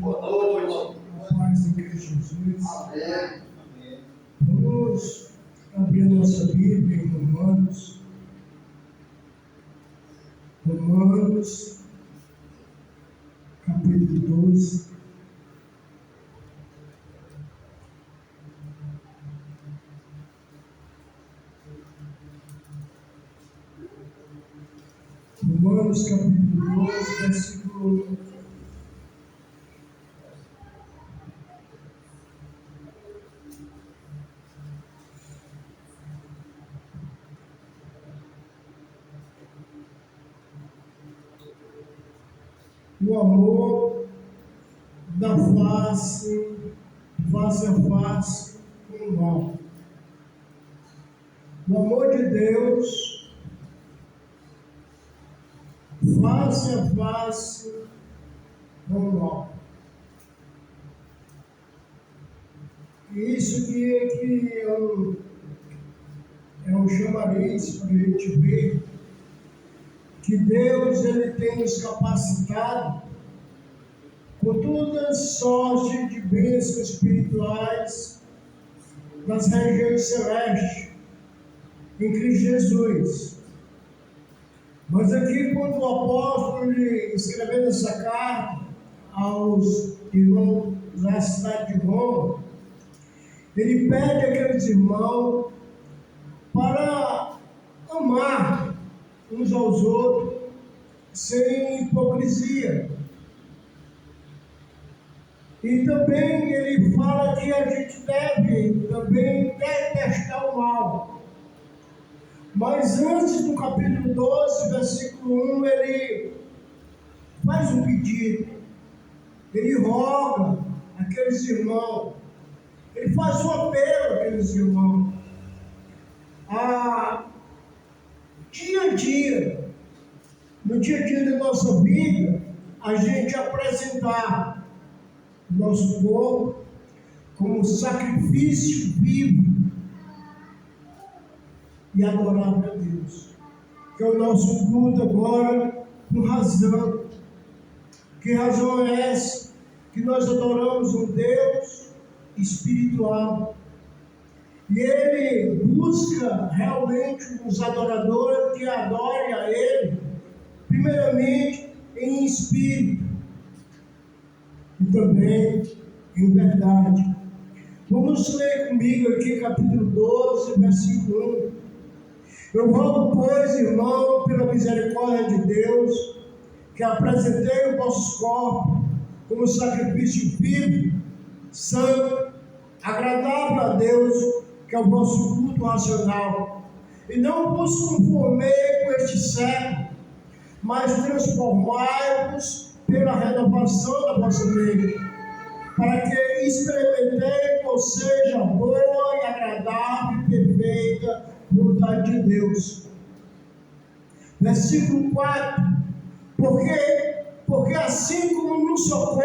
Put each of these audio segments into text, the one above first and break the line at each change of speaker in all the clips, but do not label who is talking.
Boa noite.
Paz em Cristo Jesus.
Amém.
Vamos abrir nossa Bíblia em Romanos. Romanos, capítulo 12. Romanos, capítulo 12, versículo 1. O amor da face a face com o mal. O amor de Deus, face a face com o mal. E isso que é um chamariz para a gente ver que Deus ele tem nos capacitado com todas sortes de bênçãos espirituais das regiões celestes em Cristo Jesus. Mas aqui, quando o apóstolo escrevendo essa carta aos irmãos da cidade de Roma, ele pede àqueles irmãos para amar uns aos outros sem hipocrisia. E também ele fala que a gente deve também detestar o mal. Mas antes do capítulo 12, versículo 1, ele faz um pedido. Ele roga àqueles irmãos. Ele faz um apelo àqueles irmãos. Dia a dia, no dia a dia da nossa vida, a gente apresentar o nosso corpo como sacrifício vivo e adorável a Deus. Que é o nosso culto agora com razão. Que razão é essa? Que nós adoramos um Deus espiritual. E Ele busca realmente os adoradores que adorem a Ele, primeiramente em espírito e também em verdade. Vamos ler comigo aqui capítulo 12, versículo 1. Eu rogo, pois, irmão, pela misericórdia de Deus, que apresentei os vossos corpos como sacrifício vivo, santo, agradável a Deus, que é o vosso culto racional. E não vos conformei com este século, mas transformai-vos pela renovação da vossa mente, para que experimentei qual seja a boa e agradável e perfeita vontade de Deus. Versículo 4. Porque assim como no seu corpo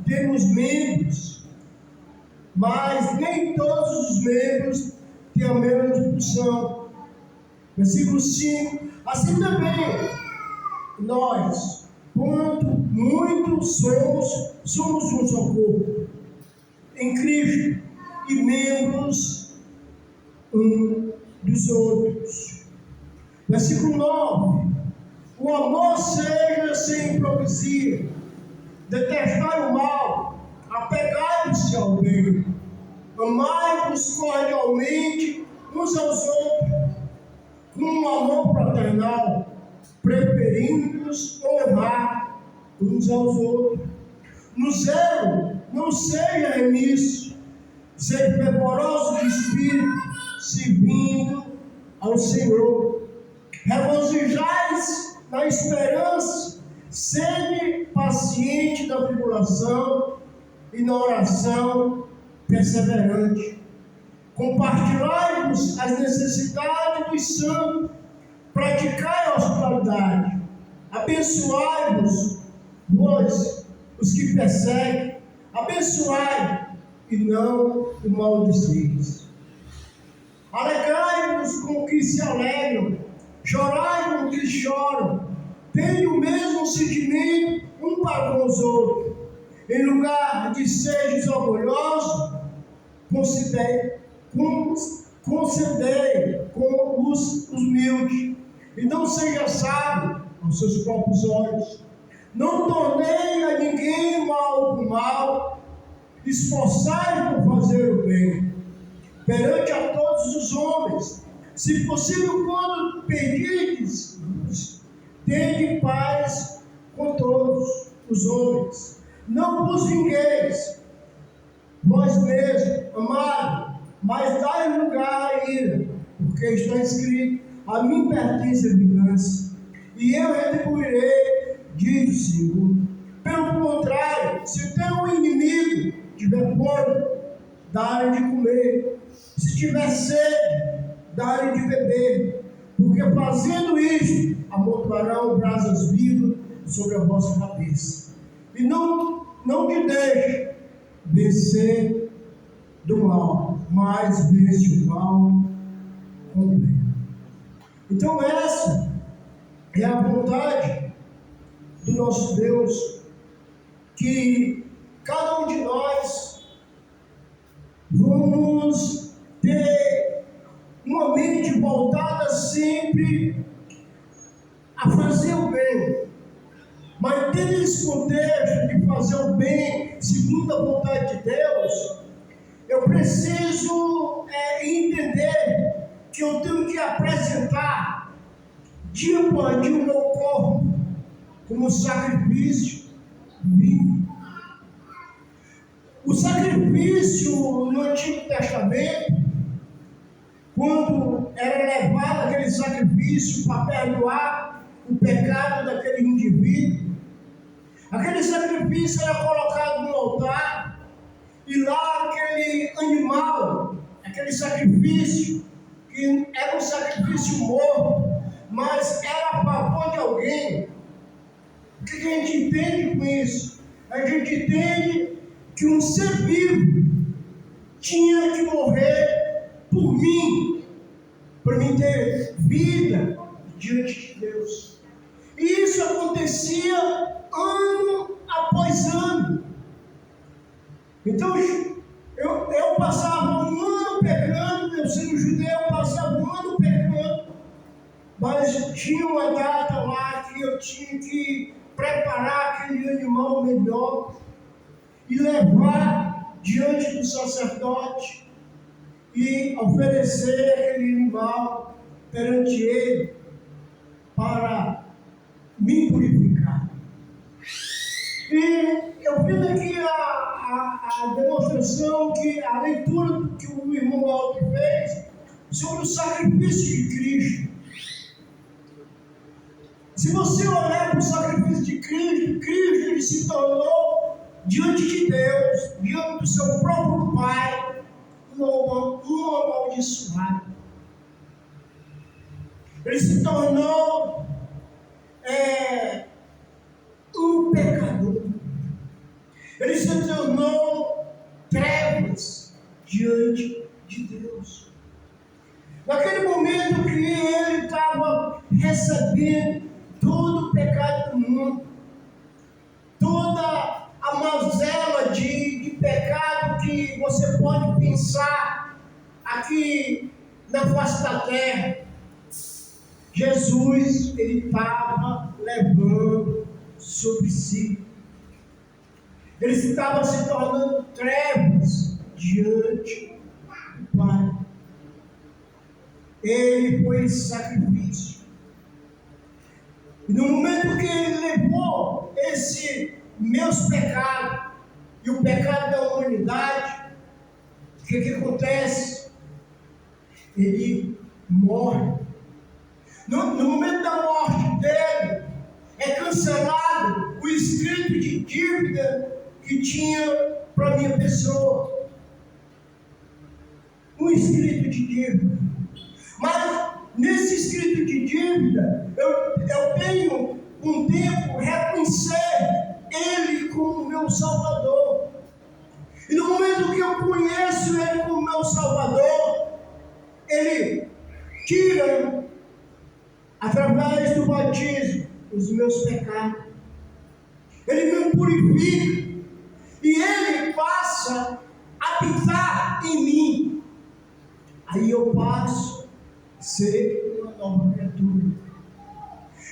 temos membros, mas nem todos os membros têm a mesma função. Versículo 5. Assim também nós, quanto muitos somos um só corpo em Cristo e membros um dos outros. Versículo 9. O amor seja sem hipocrisia, detestai o mal, apegai-vos ao bem, amai-vos cordialmente uns aos outros, com um amor fraternal, preferindo-vos honrar uns aos outros. No zelo, não seja remisso, sede fervoroso de espírito, servindo ao Senhor. Regozijais na esperança, sede paciente da tribulação e na oração perseverante. Compartilhai-vos as necessidades dos santos, praticai a hospitalidade, abençoai-vos, vós, os que perseguem, abençoai e não o maldizeis. Alegrai-vos com o que se alegram, chorai com o que choram, tenham o mesmo sentimento um para com os outros. Em lugar de seres orgulhosos, concedei com os humildes. E não seja sábio aos seus próprios olhos. Não tornei a ninguém mal por mal. Esforçai por fazer o bem perante a todos os homens. Se possível, quando pedirdes, tende paz com todos os homens. Não vos vingueis vós mesmos, amado, mas dai lugar à ira, porque está escrito: a mim pertence a vingança, e eu retribuirei, diz o Senhor. Pelo contrário, se o teu inimigo tiver fome, dá-lhe de comer; se tiver sede, dá-lhe de beber, porque fazendo isto, amontoarão brasas vivas sobre a vossa cabeça. E não te deixe vencer do mal, mas vence o mal com o bem. Então essa é a vontade do nosso Deus, que cada um de nós vamos ter uma mente voltada sempre a fazer o bem. Mas tendo esse contexto de fazer o bem segundo a vontade de Deus, eu preciso entender que eu tenho que apresentar dia após dia o meu corpo como sacrifício vivo. O sacrifício no Antigo Testamento, quando era levado aquele sacrifício para perdoar o pecado daquele indivíduo, aquele sacrifício era colocado no altar, e lá aquele animal, aquele sacrifício, que era um sacrifício morto, mas era a favor de alguém. O que a gente entende com isso? A gente entende que um ser vivo tinha que morrer por mim, para mim ter vida diante de Deus. E isso acontecia ano após ano. Então eu passava um ano pecando, eu sendo judeu, passava um ano pecando, mas tinha uma data lá que eu tinha que preparar aquele animal melhor e levar diante do sacerdote e oferecer aquele animal perante ele para me purificar. E eu fiz aqui a demonstração, a leitura que o irmão Aldo fez sobre o sacrifício de Cristo. Se você olhar para o sacrifício de Cristo, Cristo ele se tornou diante de Deus, diante do seu próprio Pai, um amaldiçoado. Ele se tornou um pecador. Ele se tornou trevas diante de Deus. Naquele momento que ele estava recebendo todo o pecado do mundo, toda a mazela de pecado que você pode pensar aqui na face da terra, Jesus, ele estava levando sobre si. Ele estava se tornando trevas diante do Pai. Ele foi esse sacrifício. E no momento que ele levou esse meus pecados e o pecado da humanidade, o que acontece? Ele morre. No momento da morte dele, é cancelado o escrito de dívida que tinha para a minha pessoa. Um escrito de dívida. Mas nesse escrito de dívida, eu tenho um tempo reconhecer Ele como meu Salvador. E no momento que eu conheço Ele como meu Salvador, Ele tira, através do batismo, os meus pecados. Ele me purifica. e Ele passa a habitar em mim, aí eu passo a ser uma nova criatura.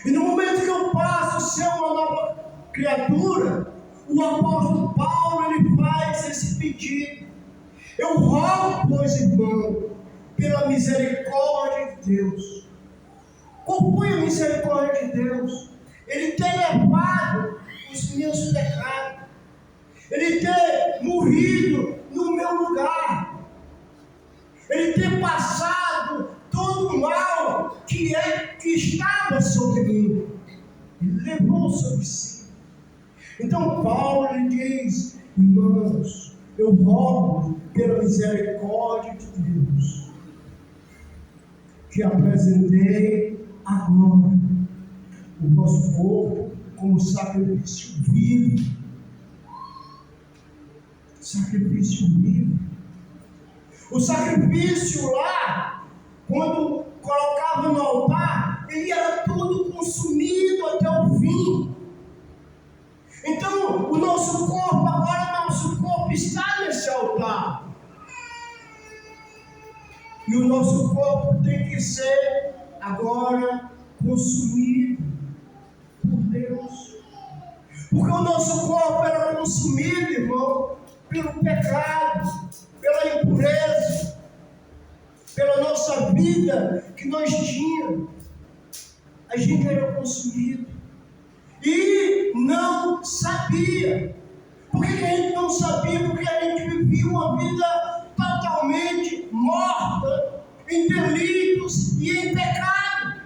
E no momento que eu passo a ser uma nova criatura, o apóstolo Paulo ele faz esse pedido: eu rogo, pois, irmão, pela misericórdia de Deus. Qual foi a misericórdia de Deus? Ele ter levado os meus pecados, Ele ter morrido no meu lugar, Ele ter passado todo o mal que estava sobre mim, Ele levou sobre si. Então Paulo lhe diz: irmãos, eu rogo pela misericórdia de Deus, que apresentei agora o vosso corpo como sacrifício vivo. Sacrifício vivo. O sacrifício lá, quando colocava no altar, ele era todo consumido até o fim. Então, o nosso corpo, agora nosso corpo está nesse altar. E o nosso corpo tem que ser agora consumido por Deus. Porque o nosso corpo era consumido, irmão, pelo pecado, pela impureza, pela nossa vida que nós tínhamos. A gente era consumido e não sabia. Por que a gente não sabia? Porque a gente vivia uma vida totalmente morta em delitos e em pecado.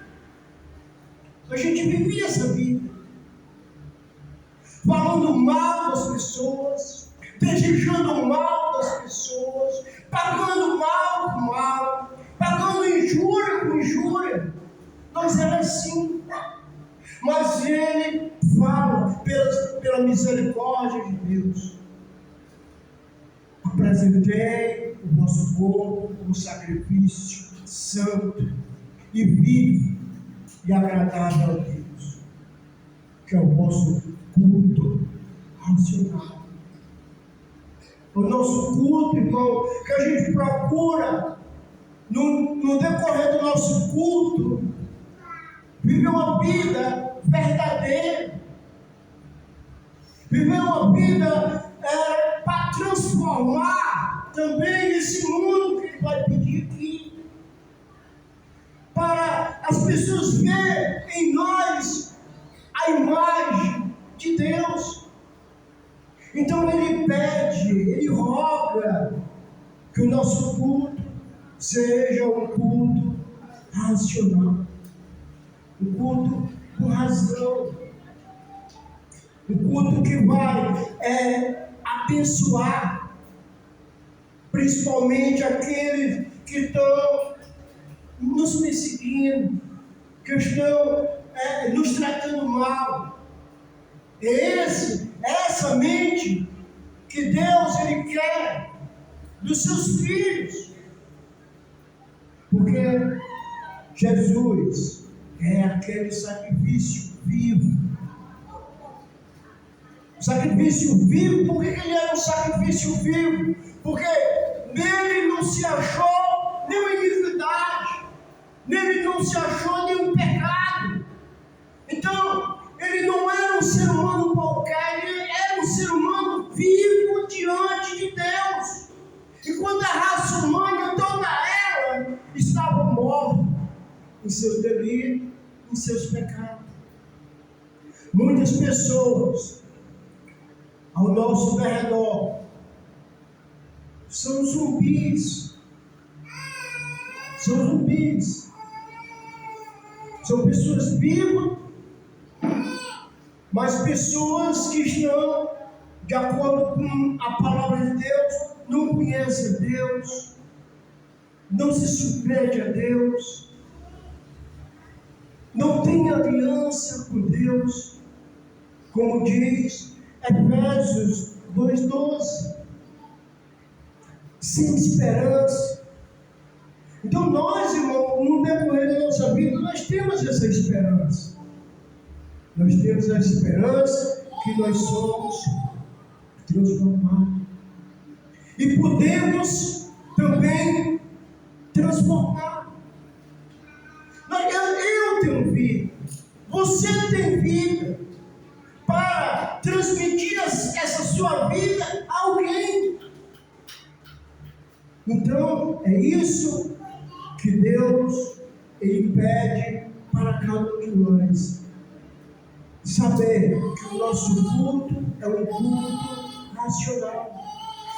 A gente vivia essa vida falando mal das pessoas, desejando o mal das pessoas, pagando mal com mal, pagando injúria com injúria. Nós éramos assim. Mas ele fala pela misericórdia de Deus: apresentei o vosso corpo como sacrifício santo e vivo e agradável a Deus, que é o vosso culto racional. O nosso culto, irmão, que a gente procura no decorrer do nosso culto, viver uma vida verdadeira, viver uma vida para transformar também esse mundo que Ele vai pedir aqui, para as pessoas verem em nós a imagem de Deus. Então Ele pede, Ele roga que o nosso culto seja um culto racional, um culto com razão, um culto que vai abençoar, principalmente aqueles que estão nos perseguindo, que estão nos tratando mal. Essa mente que Deus Ele quer dos seus filhos, porque Jesus é aquele sacrifício vivo. Sacrifício vivo. Por que Ele era um sacrifício vivo? Porque nele não se achou nenhuma iniquidade, nele não se achou nenhum pecado. Então, Ele não era um ser humano qualquer, Ele era um ser humano vivo diante de Deus. E quando a raça humana, toda ela, estava morta em seus delitos, em seus pecados. Muitas pessoas ao nosso redor são zumbis. São zumbis. São pessoas vivas, mas pessoas que estão de acordo com a palavra de Deus, não conhecem Deus, não se submete a Deus, não tem aliança com Deus, como diz Efésios 2:12, sem esperança. Então nós, irmão, no decorrer da nossa vida, nós temos essa esperança. Nós temos a esperança que nós somos transformar. E podemos também transformar. Eu tenho vida, você tem vida, para transmitir essa sua vida a alguém. Então, é isso que Deus Ele pede para cada um de nós. Saber que o nosso culto é um culto racional.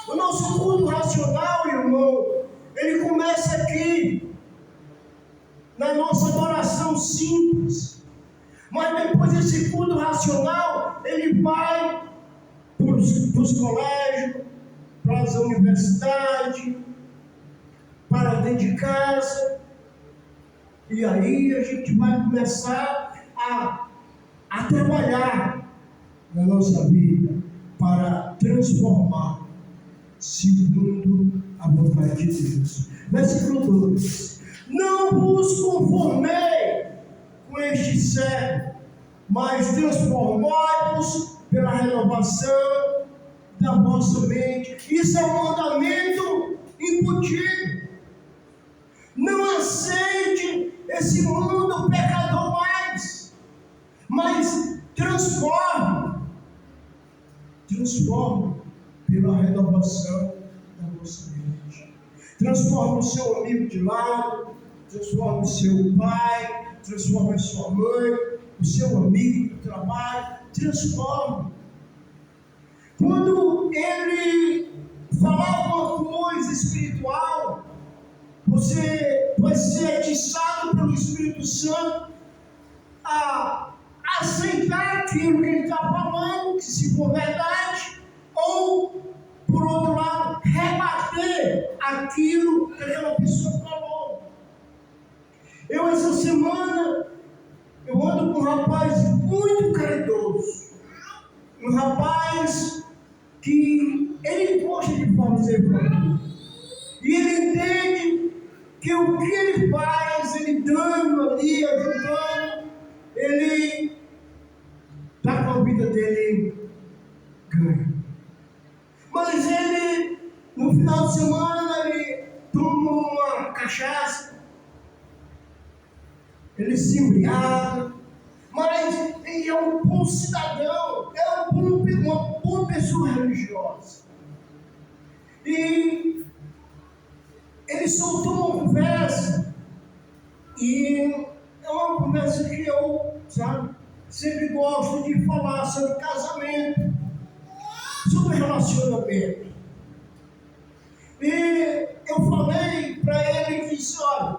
O nosso culto racional, irmão, ele começa aqui, na nossa adoração simples. Mas depois desse culto racional, ele vai para os colégios, para as universidades, para dentro de casa. E aí a gente vai começar a trabalhar na nossa vida para transformar segundo a vontade de Deus. Versículo 2: Não vos conformei com este século, mas transformai-vos pela renovação da vossa mente. Isso é um mandamento embutido. Não aceite esse mundo pecador mais, mas transforme pela renovação da vossa mente. Transforme o seu amigo de lado, transforme o seu pai, transforme a sua mãe, o seu amigo do trabalho, transforme. Quando ele falar alguma coisa espiritual, você vai ser atiçado pelo Espírito Santo a aceitar aquilo que ele está falando, que se for verdade, ou, por outro lado, rebater aquilo que aquela pessoa falou. Essa semana, eu ando com um rapaz muito caridoso, um rapaz que ele gosta de fazer família, e ele entende que o que ele faz, ele dando ali, ajudando, ele está com a vida dele ganha. Mas ele, no final de semana, ele toma uma cachaça, ele se embriaga, mas ele é um bom cidadão, é uma boa pessoa religiosa. E ele soltou uma conversa, e é uma conversa que eu, sempre gosto de falar sobre casamento, sobre relacionamento. E eu falei para ele que disse: olha,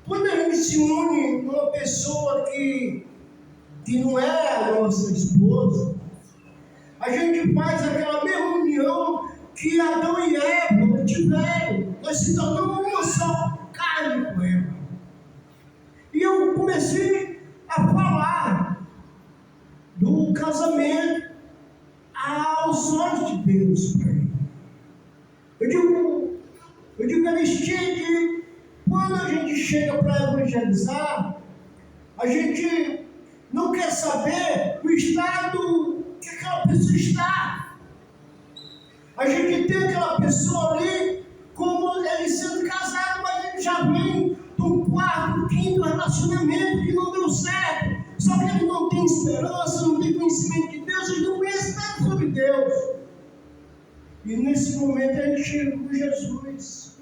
quando a gente se une com uma pessoa que não é a nossa esposa, a gente faz aquela mesma união que Adão e Eva tiveram. Nós se tornamos uma só carne com ela. E eu comecei a falar do casamento aos olhos de Deus para ele. Eu digo Aristide, quando a gente chega para evangelizar, a gente não quer saber o estado que aquela pessoa está. A gente tem aquela pessoa ali como ele sendo casado, mas ele já vem do quarto, quinto relacionamento que não deu certo. Só que ele não tem esperança, não tem conhecimento de Deus, ele não conhece nada sobre Deus. E nesse momento a gente chega com Jesus.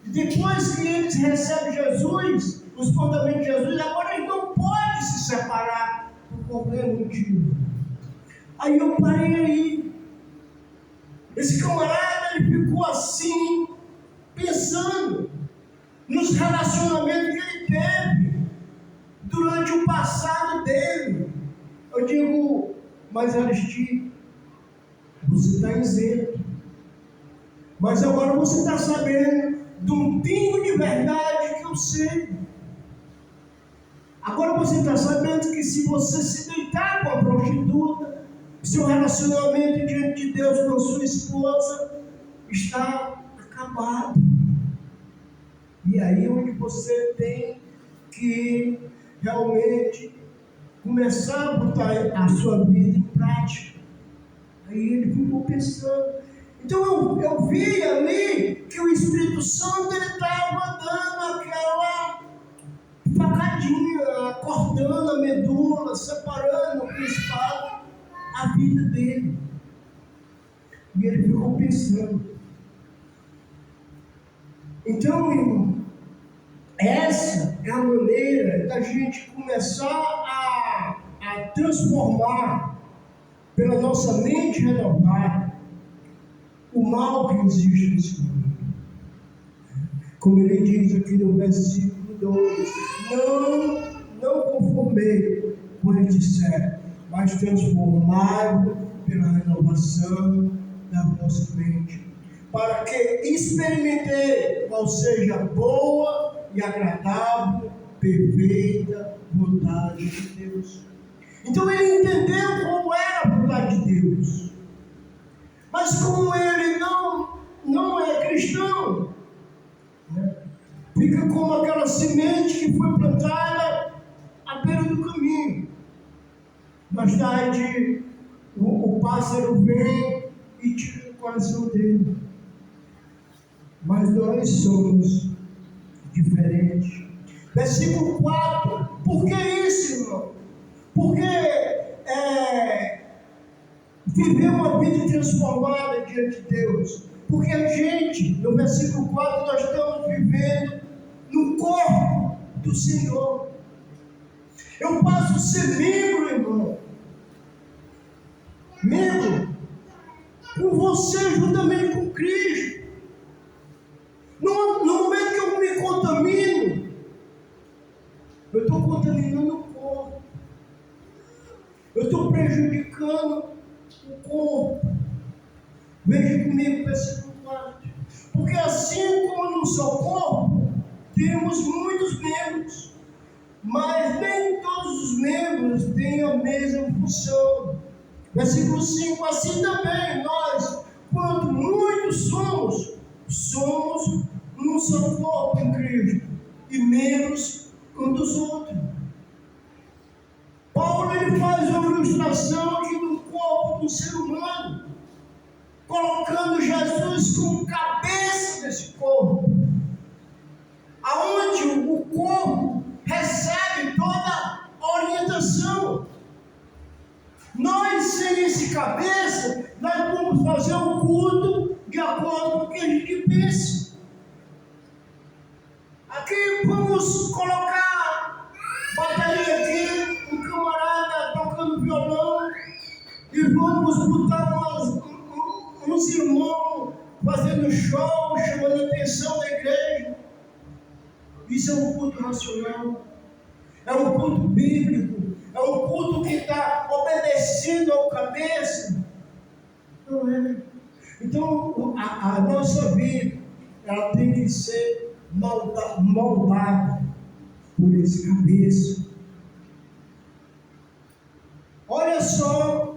E depois que eles recebem Jesus, os fundamentos de Jesus, agora eles não podem se separar por qualquer motivo. Aí eu parei aí. Esse camarada, ele ficou assim, pensando nos relacionamentos que ele teve durante o passado dele. Eu digo: mas Aristide, você está isento. Mas agora você está sabendo de um pingo de verdade que eu sei. Agora você está sabendo que se você se deitar com a prostituta, seu relacionamento diante de Deus com a sua esposa está acabado. E aí onde você tem que realmente começar a botar a sua vida em prática. Aí ele ficou pensando. Então eu vi ali que o Espírito Santo estava dando aquela facadinha, cortando a medula, separando o principal, a vida dele. E ele ficou pensando. Então, irmão, essa é a maneira da gente começar a transformar, pela nossa mente renovada, o mal que existe nesse mundo. Como ele diz aqui no versículo 2: não conformei com este século, mas transformai-o pela renovação da vossa mente, para que experimentei qual seja a boa e agradável, perfeita vontade de Deus. Então ele entendeu qual era a vontade de Deus. Mas como ele não é cristão, né, fica como aquela semente que foi plantada à beira do caminho. Mais tarde, o pássaro vem e tira o coração dele. Mas nós somos diferentes. Versículo 4. Por que isso, irmão? Porque viver uma vida transformada diante de Deus. Porque a gente, no versículo 4, nós estamos vivendo no corpo do Senhor. Eu passo a ser membro, irmão. Membro. Com você, juntamente com Cristo. No momento que eu me contamino, eu estou contaminando o corpo. Eu estou prejudicando o corpo. Veja comigo o versículo 4. Porque assim como no seu corpo, temos muitos membros, mas nem todos os membros têm a mesma função. Versículo 5. Assim também nós, quanto muitos somos um só corpo em Cristo, e membros um dos outros. Paulo ele faz uma ilustração aqui do corpo do ser humano, colocando Jesus como cabeça desse corpo, aonde o corpo recebe toda a orientação. Nós, sem esse cabeça, nós vamos fazer o culto de acordo com o que a gente pensa. Aqui vamos colocar bateria aqui, um camarada tocando violão, e vamos botar uns irmãos fazendo show, chamando a atenção da igreja. Isso é um culto racional, é um culto bíblico, é um culto que está obedecendo ao cabeça. Não é? Então a nossa vida, ela tem que ser moldada por esse cabeça. Olha só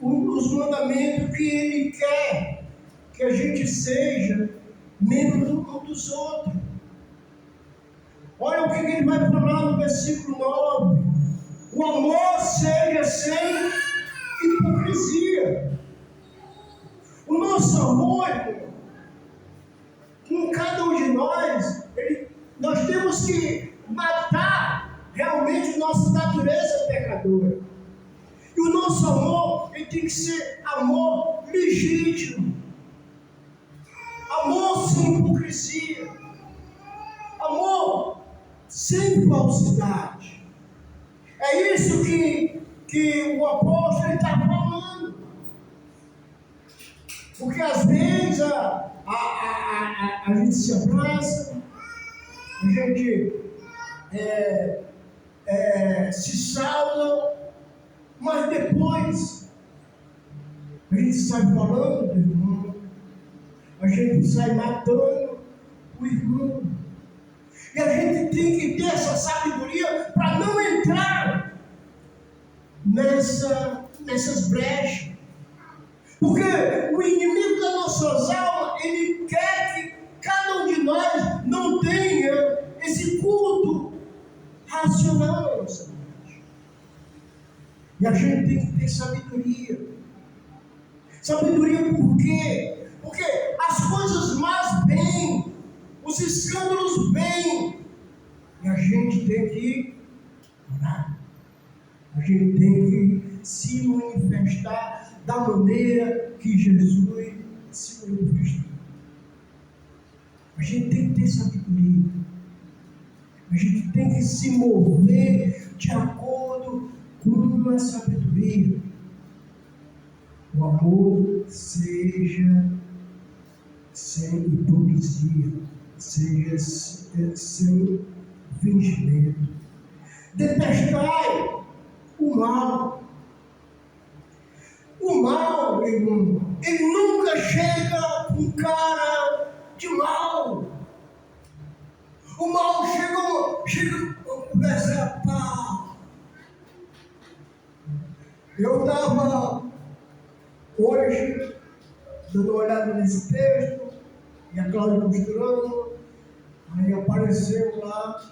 os mandamentos que ele quer que a gente seja membro um dos outros. Olha o que ele vai falar no versículo 9. O amor seja sem hipocrisia. O nosso amor, com cada um de nós, nós temos que matar realmente nossa natureza pecadora. E o nosso amor, ele tem que ser amor legítimo. Amor sem hipocrisia. Amor sem falsidade. É isso que o apóstolo está falando. Porque às vezes a gente se abraça, a gente se sauda, mas depois a gente sai falando do irmão, a gente sai matando o irmão. E a gente tem que ter essa sabedoria para não entrar nessas brechas. Porque o inimigo das nossas almas, ele quer que cada um de nós não tenha esse culto racional na nossa mente. E a gente tem que ter sabedoria. Sabedoria por quê? Porque as coisas más vêm, os escândalos vêm, e a gente tem que orar. A gente tem que se manifestar da maneira que Jesus se manifestou. A gente tem que ter sabedoria. A gente tem que se mover de acordo com a sabedoria. O amor seja sem hipocrisia, seja sem fingimento. Detestai o mal. O mal, irmão, ele nunca chega com cara de mal. O mal chega com conversa pá. Eu estava hoje dando uma olhada nesse texto, e a Cláudia costurando, aí apareceu lá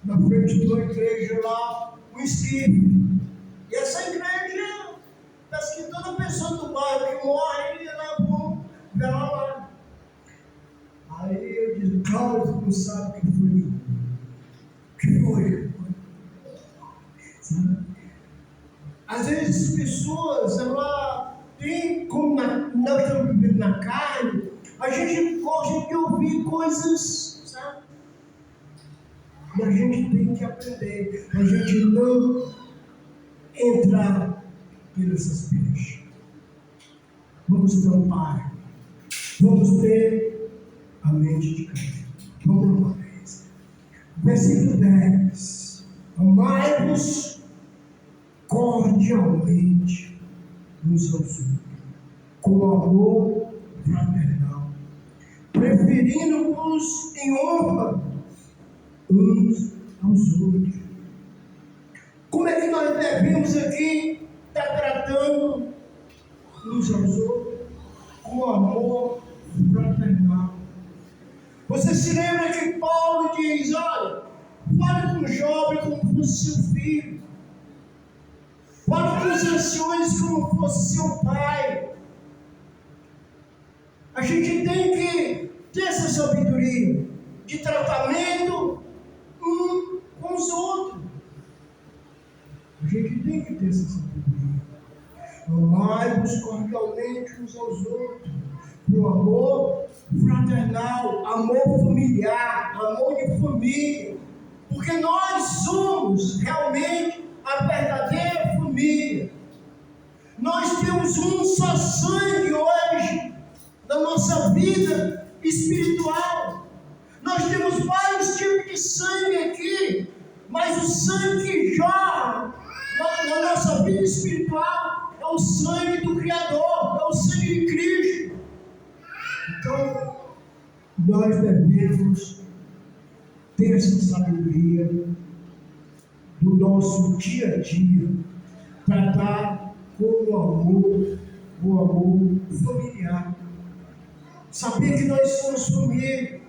na frente de uma igreja lá um esquife. E essa igreja, parece que toda pessoa do bairro que morre, ela vão ver lá. Aí eu disse, Cláudia, tu não sabe o que foi? O que foi? Sabe? Às vezes as pessoas, ela tem, como nós estamos vivendo na carne, a gente gosta de ouvir coisas, sabe? E a gente tem que aprender, a gente não entrar pelas brechas. Vamos tampar, vamos ter a mente de Cristo. Vamos mais. Versículo 10. Amai-vos cordialmente uns aos outros, com amor fraternal, preferindo-vos em honra uns aos outros. Como é que nós devemos aqui estar tratando uns aos outros? Com amor fraternal. Você se lembra que Paulo diz, olha, fale com o jovem como fosse seu filho. Fale com os anciões como fosse seu pai. A gente tem que ter essa sabedoria de tratamento um com os outros. A gente tem que ter essa sabedoria. Amai-vos cordialmente uns aos outros, com amor fraternal, amor familiar, amor de família. Porque nós somos realmente a verdadeira família. Nós temos um só sangue hoje na nossa vida espiritual. Nós temos vários tipos de sangue aqui, mas o sangue que jorra na nossa vida espiritual é o sangue do Criador, é o sangue de Cristo. Então, nós devemos ter essa sabedoria do nosso dia a dia, tratar com o amor familiar. Saber que nós somos família.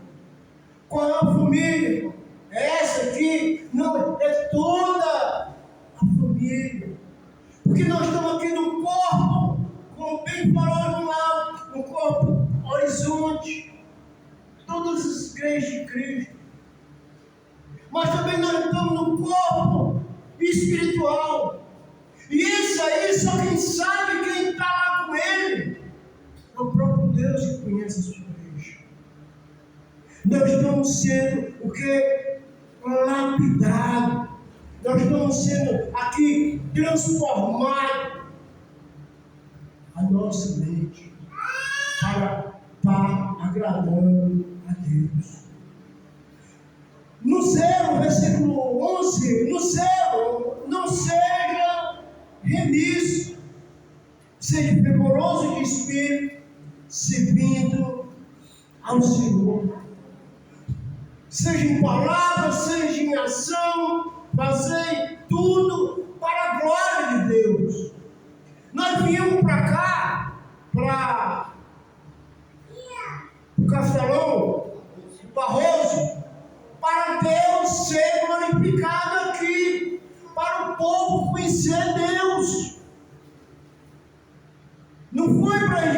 Qual é a família? É essa aqui? Não, é toda a família. Porque nós estamos aqui no corpo, como bem falou no lado, no corpo horizonte, todas as igrejas de Cristo. Mas também nós estamos no corpo espiritual. E isso aí, só quem sabe, quem está lá com ele, é o próprio Deus que conhece a sua igreja. Nós estamos sendo o que? Lapidados. Nós estamos sendo aqui transformados a nossa mente para estar agradando a Deus. No 0, versículo 11, no 0, não seja remisso, seja fervoroso de espírito, servindo ao Senhor. Seja em palavra, seja em ação, fazei tudo para a glória de Deus. Nós viemos para cá, para o Castelão, Barroso, para Deus ser glorificado aqui, para o povo conhecer Deus. Não foi para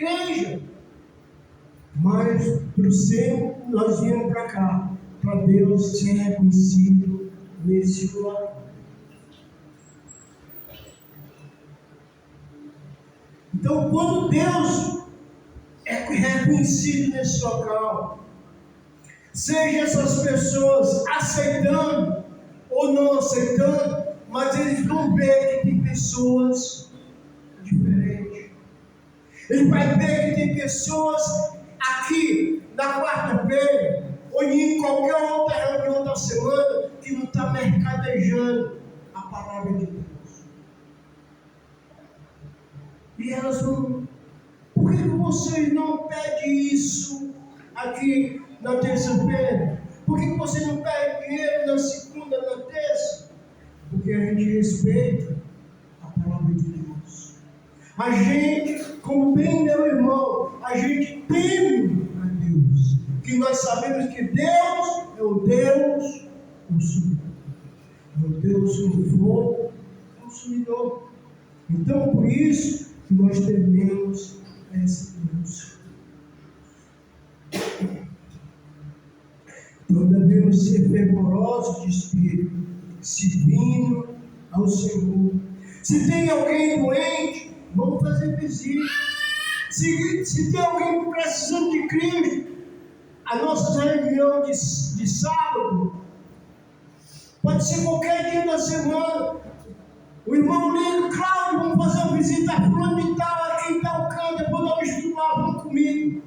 igreja. Mas nós viemos para cá, para Deus ser reconhecido nesse lugar. Então, quando Deus é reconhecido nesse local, seja essas pessoas aceitando ou não aceitando, mas eles vão ver que tem pessoas diferentes. Ele vai ver que tem pessoas aqui na quarta-feira, ou em qualquer outra reunião da semana, que não está mercadejando a palavra de Deus. E elas vão, por que vocês não pedem isso aqui na terça-feira? Por que você não pede dinheiro na segunda, na terça? Porque a gente respeita a palavra de Deus. A gente, como bem meu irmão, a gente teme a Deus. Que nós sabemos que Deus é o Deus consumidor. É o Deus do fogo consumidor. Então, por isso, que nós tememos esse Deus. Então devemos ser fervorosos de espírito, servindo ao Senhor. Se tem alguém doente, vamos fazer visita. Se tem alguém precisando de Cristo, a nossa reunião de sábado pode ser qualquer dia da semana. O irmão liga, Cláudio, vamos fazer uma visita a fulano de tal, aqui em tal canto, depois nós vamos lá, vamos comigo.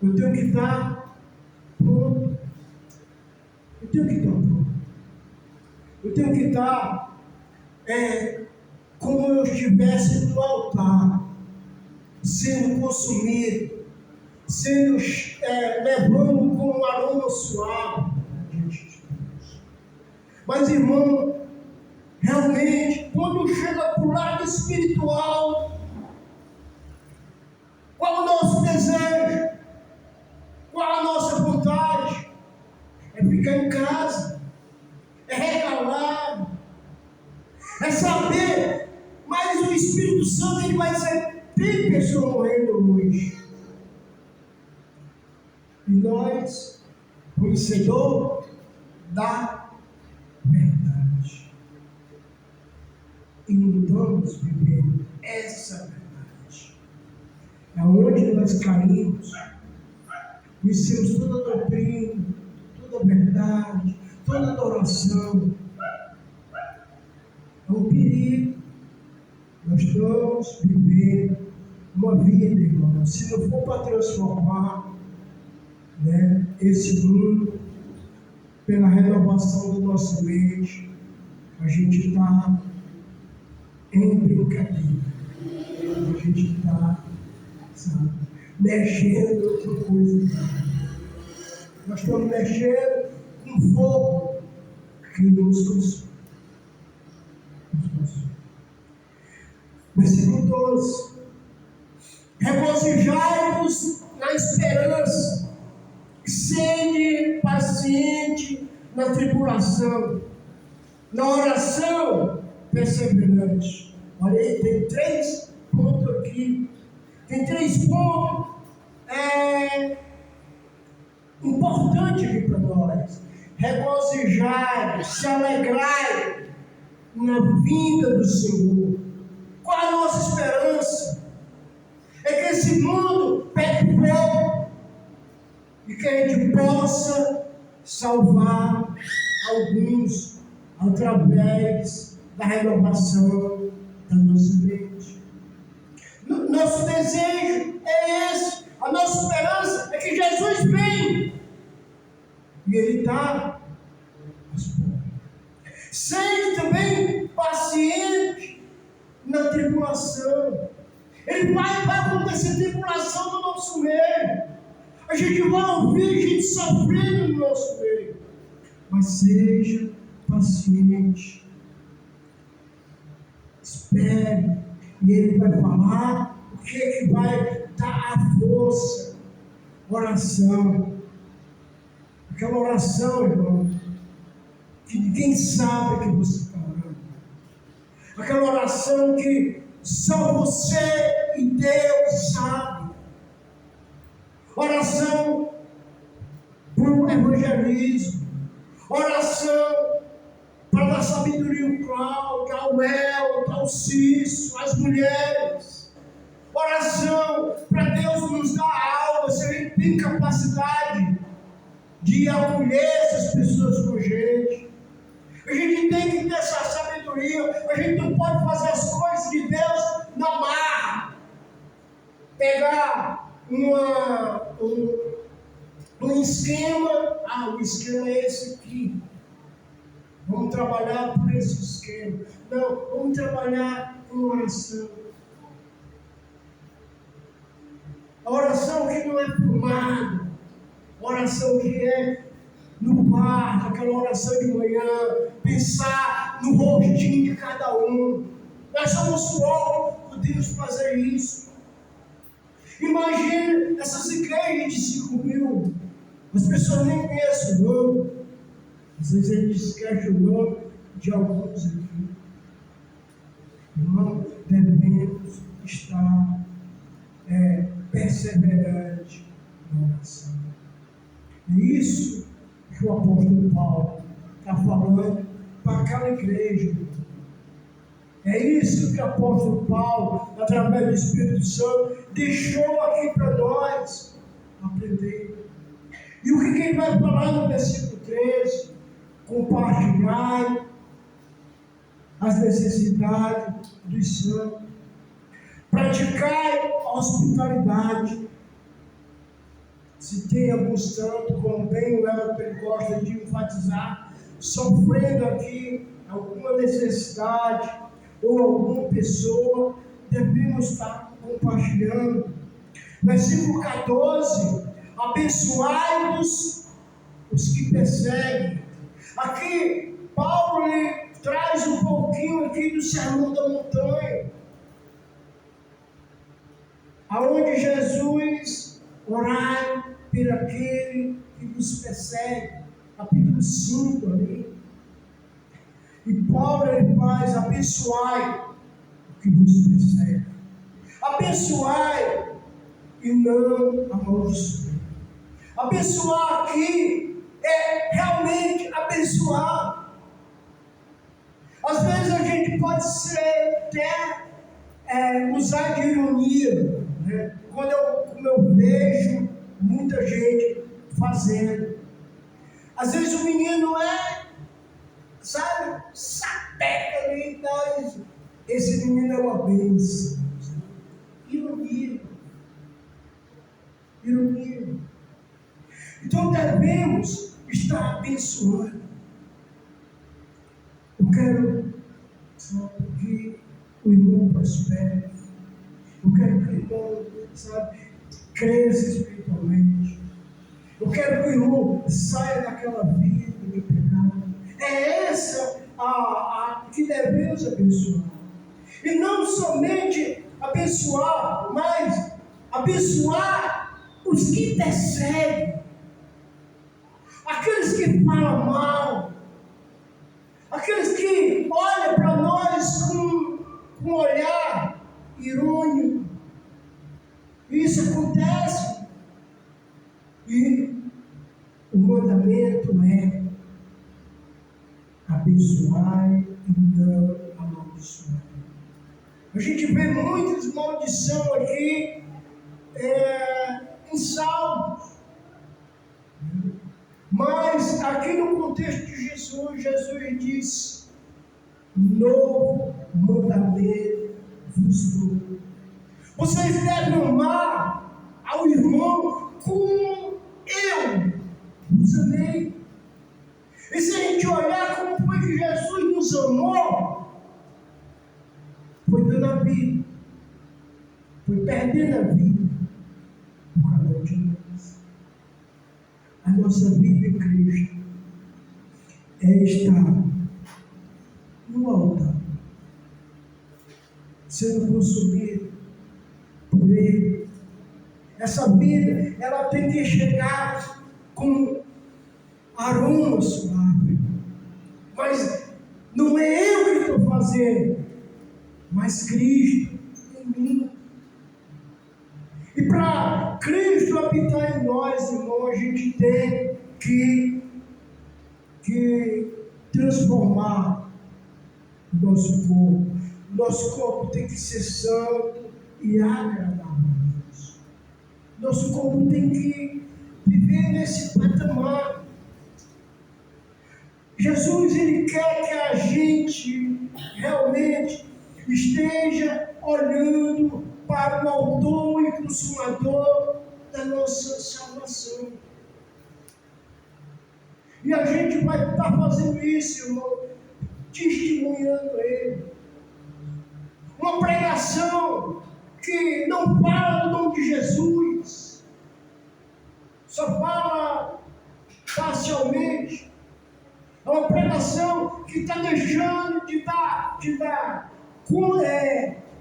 Eu tenho que estar pronto. Eu tenho que estar pronto. Eu tenho que estar como eu estivesse no altar, sendo consumido, sendo levando com um aroma suave diante de Deus. Mas, irmão, realmente, quando chega para o lado espiritual, qual é o nosso desejo? Qual é a nossa vontade? É ficar em casa, é regalar, é saber, mas o Espírito Santo ele vai dizer, tem pessoa morrendo hoje. E nós, conhecedor da verdade, e não estamos vivendo essa verdade. É onde nós caímos, conhecemos toda a doutrina, toda a verdade, toda a adoração. É um perigo. Nós estamos vivendo uma vida, irmão. Se não for para transformar esse mundo pela renovação do nosso mente, a gente está em brincadeira. A gente está, mexendo com coisa. Nós estamos mexendo com fogo que nos consome. Versículo 12. Regozijai-vos na esperança, sede paciente na tribulação, na oração perseverante. Olha aí, tem 3 pontos aqui. Tem 3 pontos importantes aqui para nós. Regozijai, se alegrai na vinda do Senhor. Qual a nossa esperança? É que esse mundo pegue fogo e que a gente possa salvar alguns através da renovação da nossa mente. Nosso desejo é esse, a nossa esperança é que Jesus vem e Ele está às portas. Seja também paciente na tribulação. Ele vai acontecer tribulação no nosso meio. A gente vai ouvir gente sofrendo no nosso meio. Mas seja paciente. Espere. E Ele vai falar o que vai dar a força. Oração. Aquela oração, irmão, que ninguém sabe que você está orando. Aquela oração que Só você e Deus sabe. Oração para o evangelismo. Oração para dar sabedoria ao Cláudio, ao El, ao Cício, às mulheres. Oração para Deus nos dar alma, se a gente tem capacidade de acolher essas pessoas com gente. A gente tem que ter essa sabedoria. A gente não pode fazer as coisas de Deus na marra. Pegar um esquema. O esquema é esse aqui. Vamos trabalhar por esse esquema. Não, vamos trabalhar em oração. A oração que não é formada. Oração que é no quarto, aquela oração de manhã, pensar no rostinho de cada um. Nós somos poucos, podemos fazer isso. Imagine essas igrejas de 5 mil, as pessoas nem conhecem o nome, às vezes a gente esquece o nome de alguns aqui. Irmão, devemos estar perseverantes na oração. É isso que o apóstolo Paulo está falando para aquela igreja. É isso que o apóstolo Paulo, através do Espírito Santo, deixou aqui para nós aprender. E o que ele vai falar no versículo 13? Compartilhar as necessidades dos santos. Praticar a hospitalidade. Se tem algum santo, como bem o Elton gosta de enfatizar, sofrendo aqui alguma necessidade ou alguma pessoa, devemos estar compartilhando. Versículo 14: abençoai-vos os que perseguem. Aqui, Paulo traz um pouquinho aqui do Sermão da Montanha, aonde Jesus orai por aquele que nos persegue, capítulo 5 ali. E Paulo faz abençoai o que nos persegue. Abençoai e não amaldiçoai. Abençoar aqui é realmente abençoar. Às vezes a gente pode ser até usar de ironia, né? Como eu vejo muita gente fazendo. Às vezes o menino sapeca ali e tal. Esse menino é uma bênção. Ironia. Então devemos estar abençoando. Eu quero que o irmão prospere. Eu quero que o irmão, cresça espiritualmente. Eu quero que o irmão saia daquela vida de pecado. É essa a que devemos abençoar. E não somente abençoar, mas abençoar os que perseguem. Aqueles que falam mal. Aqueles que olham para nós com um olhar irônico. Isso acontece. E o mandamento é abençoar e não amaldiçoar. A gente vê muitas maldições aqui em Salmos. Mas aqui no contexto de Jesus diz: novo mandamento vos dou. Vocês devem amar ao irmão como eu vos amei. E se a gente olhar como foi que Jesus nos amou, foi dando a vida, foi perdendo a vida por cada um de nós. A nossa vida em Cristo é estar no altar, sendo consumido por Ele. Essa vida, ela tem que chegar com aroma suave. Mas não é eu que estou fazendo, mas Cristo. para Cristo habitar em nós, irmão, a gente tem que transformar o nosso corpo. Nosso corpo tem que ser santo e agradável a Deus. Nosso corpo tem que viver nesse patamar. Jesus, Ele quer que a gente realmente esteja olhando para o autor e consumador da nossa salvação. E a gente vai estar fazendo isso, irmão, testemunhando Ele. Uma pregação que não fala do nome de Jesus, só fala parcialmente. É uma pregação que está deixando de dar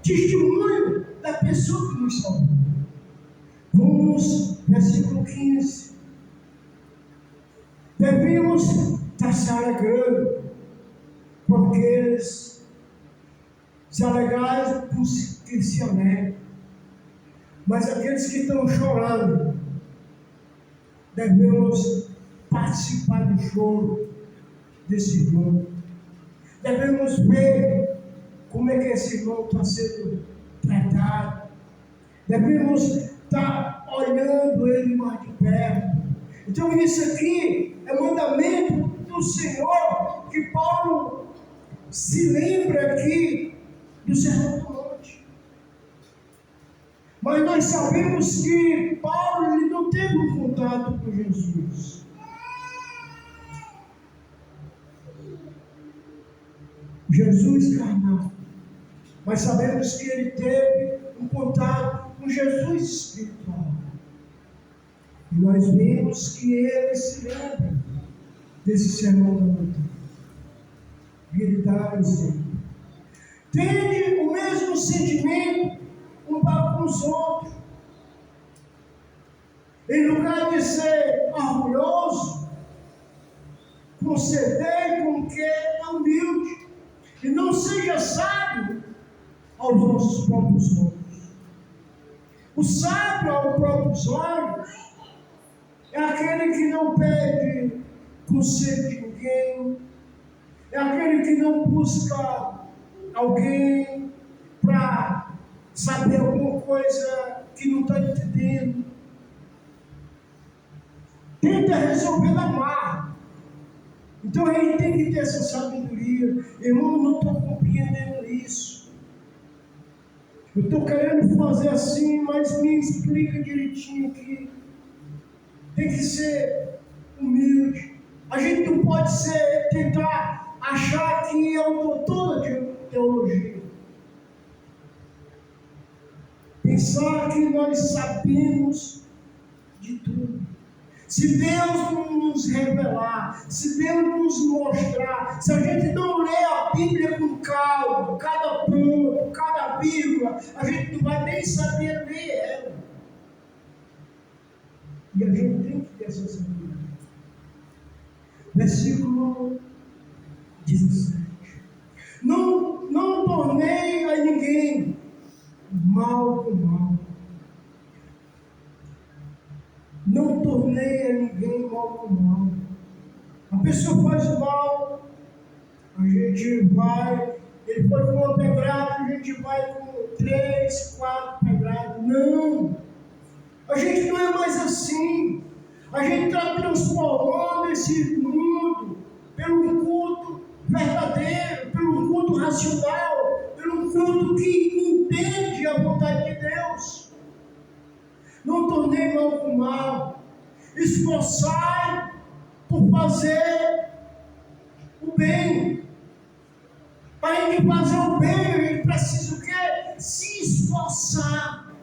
testemunho da pessoa que nos salvou. Vamos, versículo 15. Devemos estar se alegrando com aqueles se alegraram por que se alegram. Mas aqueles que estão chorando, devemos participar do choro desse irmão. Devemos ver como é que esse irmão está sendo tratado. Devemos estar olhando ele mais de perto. Então isso aqui é mandamento do Senhor, que Paulo se lembra aqui do Sermão do Monte. Mas nós sabemos que Paulo ele não teve um contato com Jesus. Jesus carnal. Mas sabemos que ele teve um contato com Jesus espiritual. E nós vimos que ele se lembra desse Sermão da Montanha. E ele dá o exemplo. Tende o mesmo sentimento um para com os outros. Em lugar de ser orgulhoso, concedei com que é humilde. E não seja sábio aos nossos próprios olhos. O sábio aos próprios olhos é aquele que não pede conselho de ninguém, é aquele que não busca alguém para saber alguma coisa que não está entendendo. Tenta resolver na marra. Então a gente tem que ter essa sabedoria. Irmão, eu não estou compreendendo isso. Eu estou querendo fazer assim, mas me explica direitinho aqui. Tem que ser humilde. A gente não pode tentar achar que é o doutor da teologia. Pensar que nós sabemos de tudo. Se Deus não nos revelar, se Deus nos mostrar, se a gente não ler a Bíblia com calma, cada ponto, cada vírgula, a gente não vai nem saber ler ela. E a gente tem que ter essa sabedoria. Versículo 17. Não tornei a ninguém mal com mal. Não tornei a ninguém mal com mal. A pessoa faz mal, a gente vai, ele foi com uma pedrada, a gente vai com 3, 4 pedradas. Não! A gente não é mais assim. A gente está transformando esse mundo pelo culto verdadeiro, pelo culto racional, pelo culto que entende a vontade de Deus. Não tornei mal com mal. Esforçai por fazer o bem. Para a gente fazer o bem, a gente precisa o quê? Se esforçar.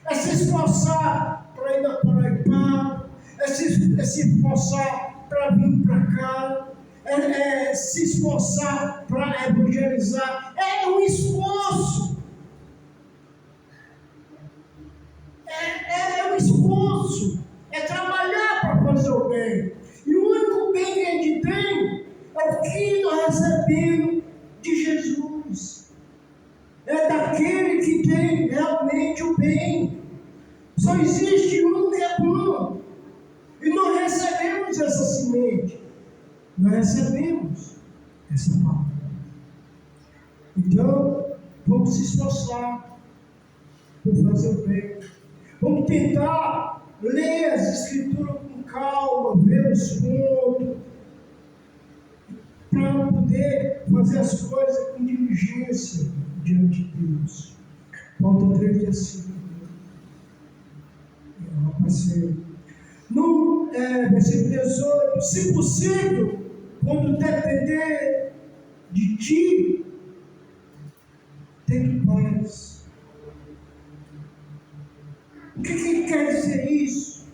É se esforçar para ir na Paraipá, é se esforçar para vir para cá, é se esforçar para evangelizar. É um esforço. É um esforço. É trabalhar para fazer o bem. E o único bem que a gente tem é o que nós recebemos de Jesus. É daquele que tem realmente o bem. Só existe um que é bom. E nós recebemos essa semente. Nós recebemos essa palavra. Então, vamos se esforçar por fazer o bem. Vamos tentar ler as Escrituras com calma, ver os pontos, para poder fazer as coisas com diligência diante de Deus. Paulo 3 diz assim, no versículo 18, se possível, quando depender de ti, tem paz. O que quer dizer isso?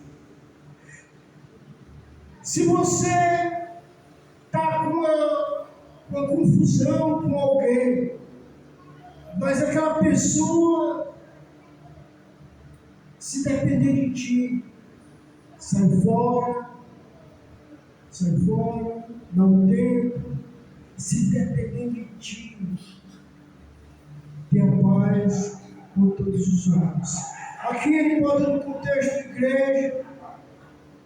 Se você está com uma confusão com alguém, mas aquela pessoa, se depender de ti, sai fora, dá um tempo, se depender de ti, tenha paz com todos os homens. Aqui ele bota no contexto de igreja,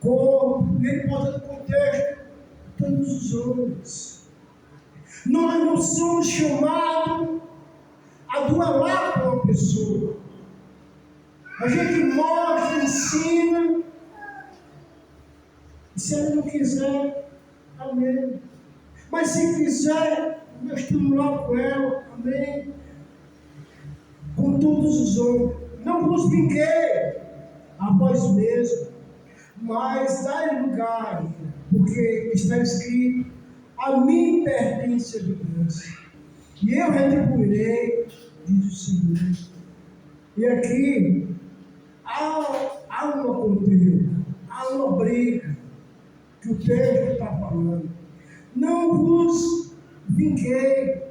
corpo, ele bota no contexto de todos os homens. Nós não somos chamados a duelar com uma pessoa. A gente mostra, ensina, e se ela não quiser, amém. Mas se quiser, nós estamos lá com ela, amém. Com todos os homens. Não vos vinguei a vós mesmos, mas dai lugar, porque está escrito, a mim pertence a vingança, e eu retribuirei, diz o Senhor. E aqui há uma contenda, há uma briga que o texto está falando. Não vos vinguei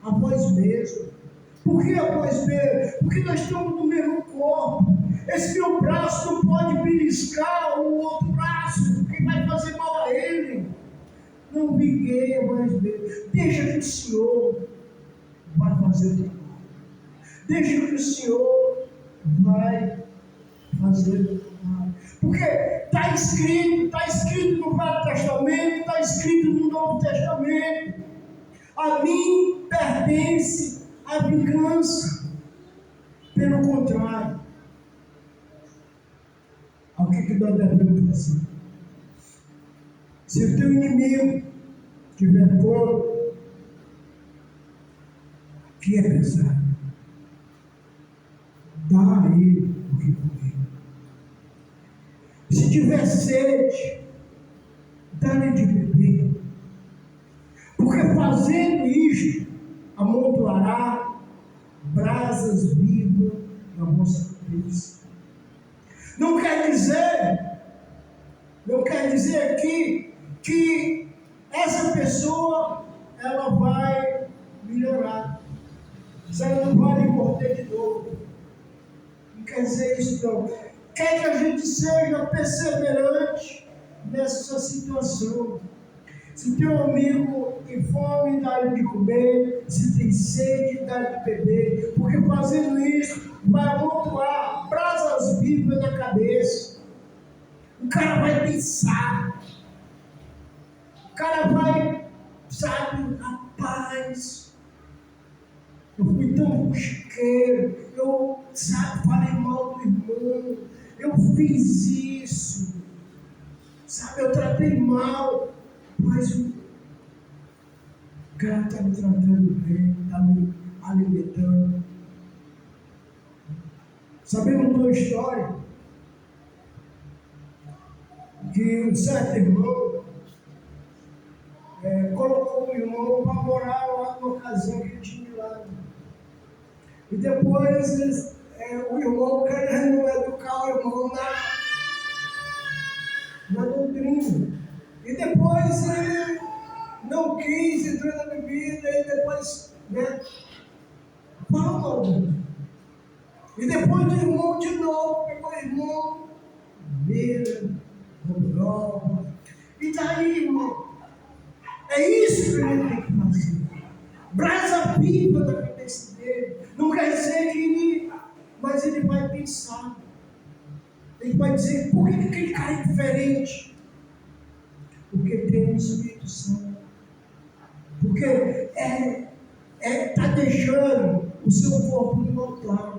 a vós mesmos. Por que a vós mesmos? Porque nós estamos no mesmo corpo. Esse meu braço não pode beliscar o outro braço, porque vai fazer mal a ele. Não vinguei a vós mesmos. Deixa que o Senhor vai fazer o trabalho. Deixa que o Senhor vai fazer o trabalho. Porque está escrito no Velho Testamento, está escrito no Novo Testamento. A mim pertence a vingança. Pelo contrário, ao que nós devemos fazer? Se o teu inimigo tiver fome, que é pesado, dá a ele o que comer. Se tiver sede, dá-lhe de beber. Porque fazendo isto, amontoará brasas vivas na vossa cabeça. Não quer dizer aqui que essa pessoa ela vai melhorar. Se ela não vai lhe morder de novo. Não quer dizer isso não. Quer que a gente seja perseverante nessa situação. Se teu amigo tem fome, dá-lhe de comer. Se tem sede, dá-lhe de beber. Porque fazendo isso, vai amontoar brasas vivas na cabeça. O cara vai pensar. O cara vai, sabe, rapaz, eu fui tão busqueiro, eu, sabe, falei mal do irmão, eu fiz isso, sabe, eu tratei mal, mas o cara está me tratando bem, está me alimentando. Sabemos uma história que um certo irmão colocou o irmão para morar lá numa casinha que tinha lá. E depois o irmão querendo educar o irmão na doutrina. E depois ele não quis, entrou na bebida, e depois, falou mal. E depois o irmão de novo, pegou o irmão, beira, dobrou. E daí, irmão? É isso que ele tem que fazer. Brasa viva na cabeça dele. Não quer dizer que mas ele vai pensar. Ele vai dizer, por que aquele cara é diferente? Porque tem o Espírito Santo. Porque está deixando o seu corpo moldar.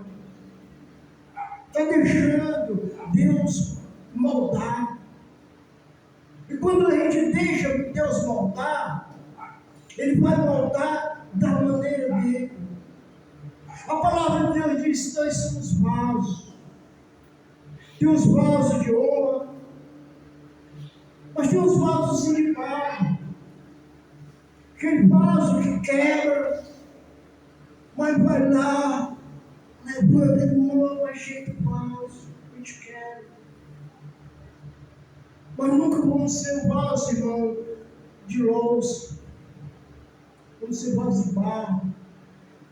Está deixando Deus moldar. E quando a gente deixa Deus moldar, Ele vai moldar da maneira dele. A palavra de Deus diz que nós somos vasos. Tem os vasos de honra, mas tem os vasos de barro. Aquele vaso que quebra, mas vai lá, levanta de novo, ajeita o vaso, a gente quebra. Mas nunca vamos ser um vaso, irmão, de louça. Vamos ser vaso de barro.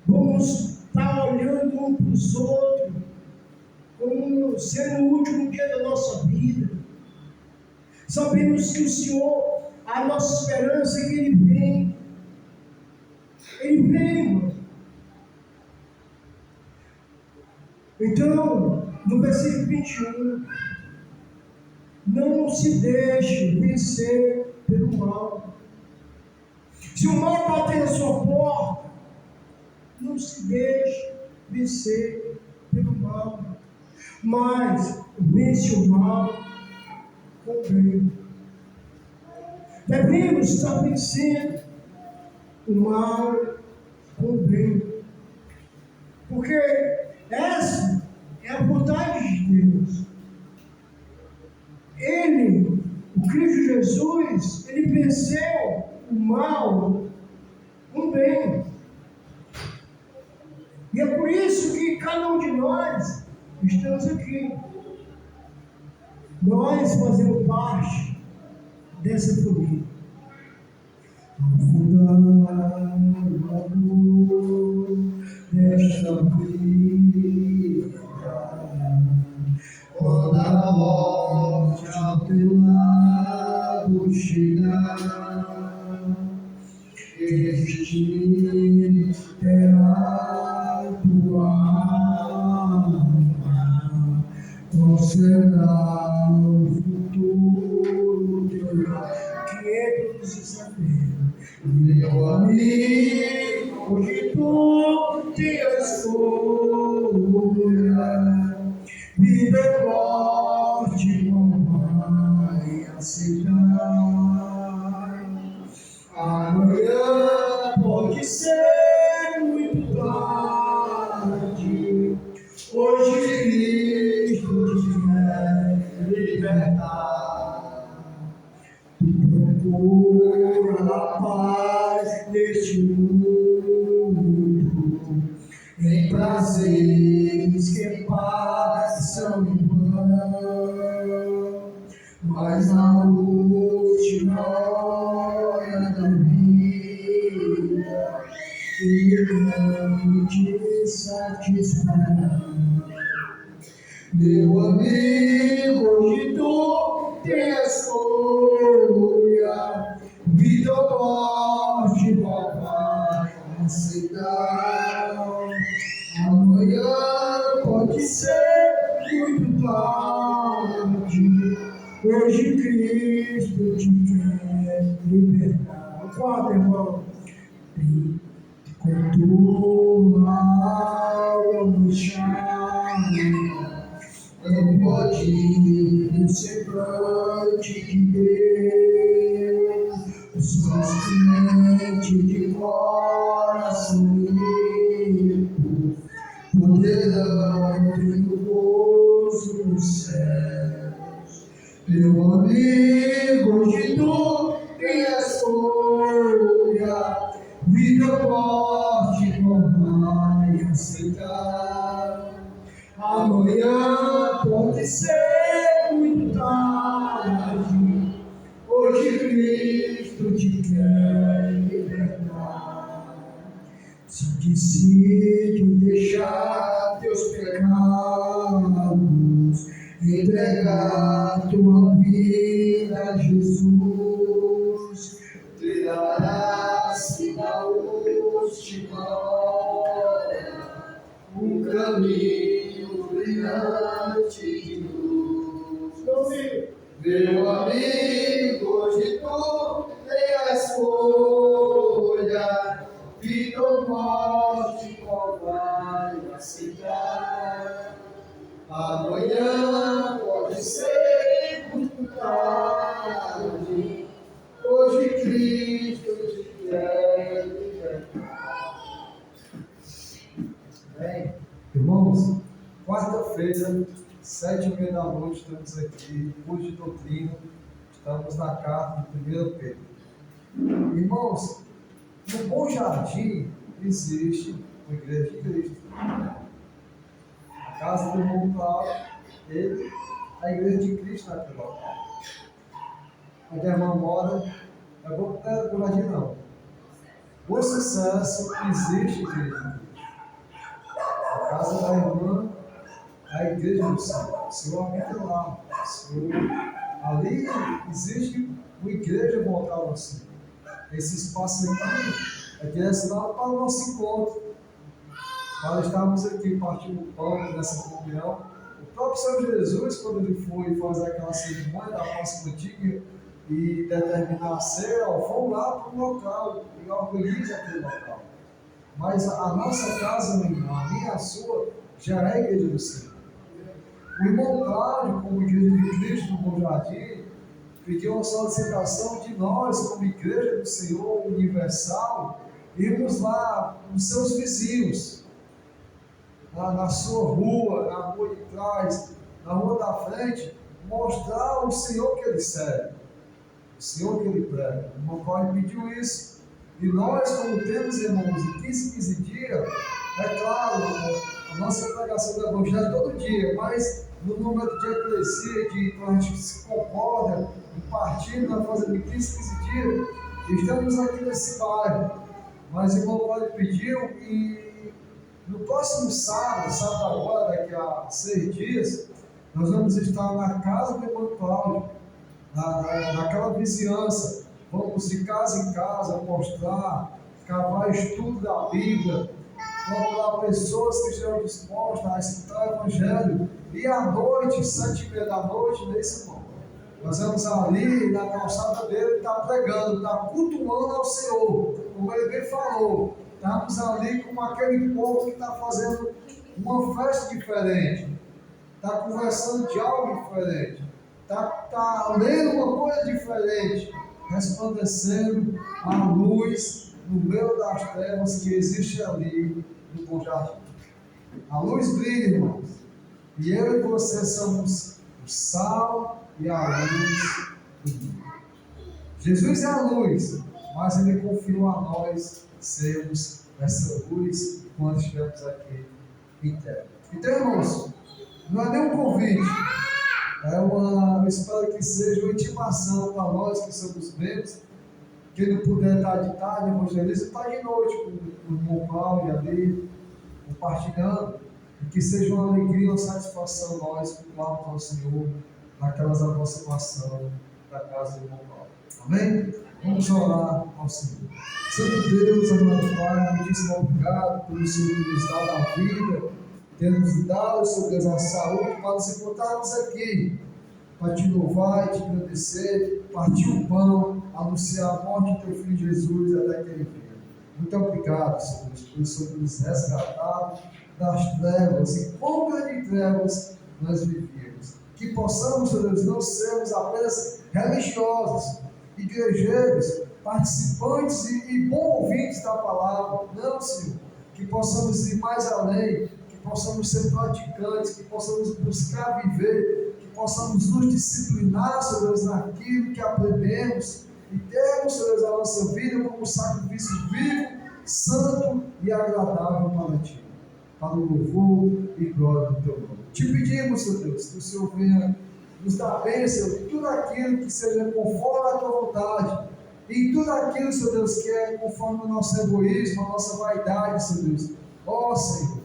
Vamos estar olhando um para os outros, como sendo o último dia da nossa vida. Sabemos que o Senhor, a nossa esperança é que Ele vem. Ele vem, irmão. Então, no versículo 21, não se deixe vencer pelo mal. Se o mal bater na sua porta, não se deixe vencer pelo mal, mas vence o mal com o bem. Devemos estar vencendo o mal com o bem, porque essa é a vontade de Deus. Ele, o Cristo Jesus, ele venceu o mal com o bem. E é por isso que cada um de nós estamos aqui. Nós fazemos parte dessa família. Desta vida, quando a morte ao teu lado chegar, este terá tua alma, concederá o futuro teu. 560. Meu amigo, hoje tu tens escolha, vida e morte não vai aceitar. Amanhã pode ser muito tarde, hoje Cristo te quer libertar. Procura a paz neste mundo, em prazeres que passam em vão, mas na última hora da vida, Ele não te satisfará. Meu amigo, hoje tu tens escolha, vida ou morte, qual vai aceitar? Amanhã pode ser muito tarde, hoje Cristo te quer libertar. Quarto, irmão, com tua alma murchada, não pode o semblante de Deus, só crente de coração limpo poderão ter o gozo dos céus. Meu amigo, hoje tu tens escolha, vida ou morte não vai aceitar. Amanhã pode ser muito tarde, hoje Cristo te quer libertar. Se decide deixar teus pecados, entregar tua vida a Jesus, trilharás na última hora um caminho brilhante de luz.
Meu amigo, hoje tu tem a escolha, vida ou morte, qual vai aceitar? Amanhã pode ser muito tarde, hoje Cristo te quer libertar. Bem, irmãos, quarta-feira, 7h30 da noite, estamos aqui, curso de doutrina, estamos na carta de 1 Pedro. Irmãos, no Bom Jardim existe uma igreja de Cristo. A casa do irmão Cláudio, ele, a igreja de Cristo naquele local. Onde a irmã mora, é bom que não é do Jardim não. O Sucesso existe igreja de Cristo. A casa da irmã, a igreja do Senhor. O Senhor habita lá. Ali existe uma igreja voltada ao Senhor. Esse espaço aqui é direcionado para o nosso encontro. Nós estamos aqui partindo o pão nessa comunhão. O próprio Senhor Jesus, quando ele foi fazer aquela cerimônia da Páscoa Antiga e determinar a ceia, vão lá para o local e organiza aquele local. Mas a nossa casa, meu irmão, a minha e a sua, já é a igreja do Senhor. O irmão Cláudio, como igreja de Cristo no Bom Jardim, pediu uma solicitação de nós, como igreja do Senhor universal, irmos lá nos seus vizinhos, na sua rua, na rua de trás, na rua da frente, mostrar o Senhor que ele serve, o Senhor que ele prega. O irmão Cláudio pediu isso. E nós, como temos, irmãos, em 15 dias, é claro, a nossa pregação do Evangelho é todo dia, mas no número de eclesia, quando a gente se concorda, em partido, nós fazemos em 15 dias, estamos aqui nesse bairro. Mas o irmão Cláudio pediu e no próximo sábado agora, daqui a 6 dias, nós vamos estar na casa do irmão Cláudio, naquela vizinhança. Vamos de casa em casa mostrar, cavar estudo da Bíblia, procurar pessoas que estejam dispostas a escutar o Evangelho. E à noite, 7h30 da noite, não é isso, irmão? Nós vamos ali na calçada dele, está pregando, está cultuando ao Senhor, como ele bem falou. Estamos ali com aquele povo que está fazendo uma festa diferente, está conversando de algo diferente, está lendo uma coisa diferente, resplandecendo a luz no meio das trevas que existe ali no Bom Jardim. A luz brilha, irmãos, e eu e você somos o sal e a luz do mundo. Jesus é a luz, mas ele confiou a nós sermos essa luz quando estivermos aqui em terra. Então, irmãos, não é nem um convite, eu espero que seja uma intimação para nós que somos membros. Quem não puder estar de tarde, evangeliza, está de noite com o irmão Cláudio ali, compartilhando, e que seja uma alegria, uma satisfação nós cultuarmos ao Senhor naquelas aproximações da casa do irmão Cláudio. Amém? Vamos orar ao Senhor. Santo Deus, amado Pai, muitíssimo obrigado pelo Senhor nos dar a vida, ter nos dado, Senhor Deus, a saúde para nos encontrarmos aqui, para te louvar e te agradecer, partir o pão, anunciar a morte do teu Filho Jesus até que ele venha. Muito obrigado, Senhor Deus, por Senhor nos resgatar das trevas, e quão grande trevas nós vivíamos. Que possamos, Senhor Deus, não sermos apenas religiosos, igrejeiros, participantes e bons ouvintes da palavra. Não, Senhor, que possamos ir mais além, que possamos ser praticantes, que possamos buscar viver, que possamos nos disciplinar, Senhor Deus, naquilo que aprendemos e termos, Senhor Deus, a nossa vida como sacrifício vivo, santo e agradável para Ti, para o louvor e glória do Teu nome. Te pedimos, Senhor Deus, que o Senhor venha nos dar bênção em tudo aquilo que seja conforme a Tua vontade, e tudo aquilo, Senhor Deus, que é conforme o nosso egoísmo, a nossa vaidade, Senhor Deus. Ó Senhor,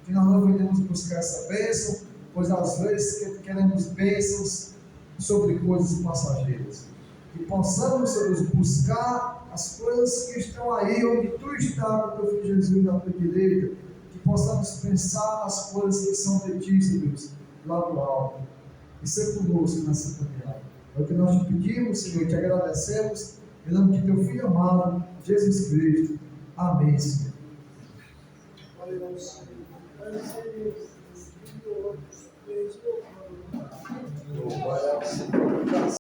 que nós não venhamos buscar essa bênção, pois às vezes queremos bênçãos sobre coisas passageiras. Que possamos, Senhor Deus, buscar as coisas que estão aí, onde Tu está, com Teu Filho Jesus na Tua direita. Que possamos pensar nas coisas que são de Ti, Senhor Deus, lá do alto. E ser conosco nessa caminhada. É o que nós te pedimos, Senhor, te agradecemos, em nome de teu Filho amado, Jesus Cristo. Amém, Senhor. Glória ao Senhor.